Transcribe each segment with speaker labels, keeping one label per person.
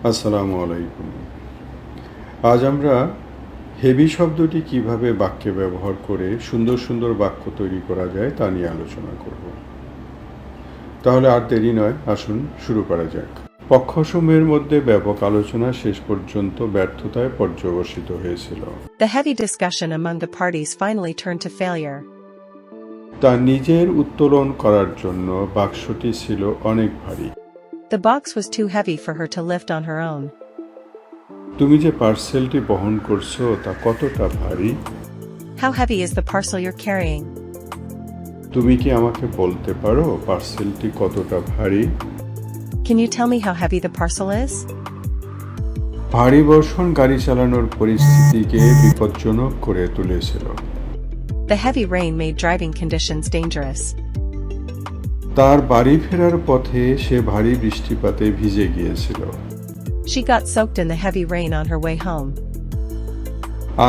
Speaker 1: আসসালামু আলাইকুম। আজ আমরা হেভি শব্দটি কিভাবে বাক্যে ব্যবহার করে সুন্দর সুন্দর বাক্য তৈরি করা যায় তা নিয়ে আলোচনা করব। তাহলে আর দেরি নয়, আসুন শুরু করা যাক। পক্ষসমূহের মধ্যে ব্যাপক আলোচনা শেষ পর্যন্ত ব্যর্থতায় পর্যবসিত হয়েছিল।
Speaker 2: The heavy discussion among the parties finally turned to failure.
Speaker 1: তার নিজের উত্তোলন করার জন্য বাক্সটি ছিল অনেক ভারী।
Speaker 2: The box was too heavy for her to lift on her own.
Speaker 1: তুমি যে পার্সেলটি বহন করছো তা কতটা ভারী?
Speaker 2: How heavy is the parcel you're carrying?
Speaker 1: তুমি কি আমাকে বলতে পারো পার্সেলটি কতটা ভারী?
Speaker 2: Can you tell me how heavy the parcel is?
Speaker 1: ভারী বর্ষণ গাড়ি চালানোর পরিস্থিতিকে বিপজ্জনক করে তুলেছিল।
Speaker 2: The heavy rain made driving conditions dangerous.
Speaker 1: তার বাড়ি ফেরার পথে সে ভারী বৃষ্টিপাতে ভিজে গিয়েছিল।
Speaker 2: She got soaked in the heavy rain on her way home.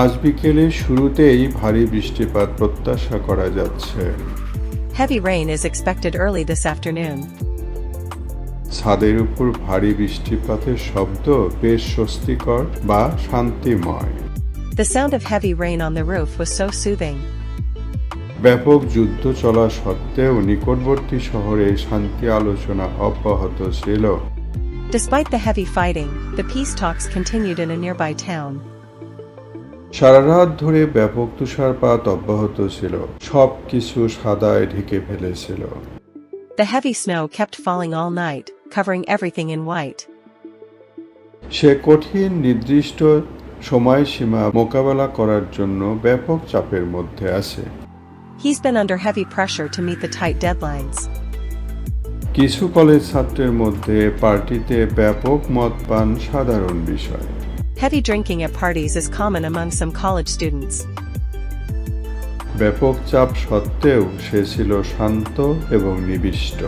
Speaker 1: আজ বিকেলে শুরুতেই ভারী বৃষ্টিপাত প্রত্যাশা করা যাচ্ছে।
Speaker 2: Heavy rain is expected early this afternoon.
Speaker 1: ছাদের উপর ভারী বৃষ্টিপাতের শব্দ বেশ স্বস্তিকর বা শান্তিময়।
Speaker 2: The sound of heavy rain on the roof was so soothing.
Speaker 1: ব্যাপক যুদ্ধ চলা সত্ত্বেও নিকটবর্তী শহরে শান্তি আলোচনা অব্যাহত ছিল।
Speaker 2: Despite the heavy fighting, the peace talks continued in a nearby town.
Speaker 1: সারা রাত ধরে ব্যাপক তুষারপাত অব্যাহত ছিল, সবকিছু সাদায় ঢেকে ফেলেছিল।
Speaker 2: The heavy snow kept falling all night, covering everything in white.
Speaker 1: সে কঠিন নির্দিষ্ট সময়সীমা মোকাবেলা করার জন্য ব্যাপক চাপের মধ্যে আছে।
Speaker 2: He's been under heavy pressure to meet the tight deadlines.
Speaker 1: কিছু কলেজ ছাত্রের মধ্যে পার্টিতে ব্যাপক মদ পান সাধারণ বিষয়।
Speaker 2: Heavy drinking at parties is common among some college students.
Speaker 1: ব্যাপক চাপ সত্ত্বেও সে ছিল শান্ত এবং নিবিষ্ট।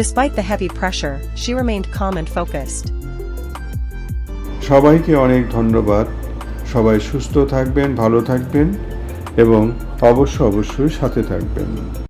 Speaker 2: Despite the heavy pressure, she remained calm and focused.
Speaker 1: সবাইকে অনেক ধন্যবাদ। সবাই সুস্থ থাকবেন, ভালো থাকবেন এবং অবশ্যই সাথে থাকবেন।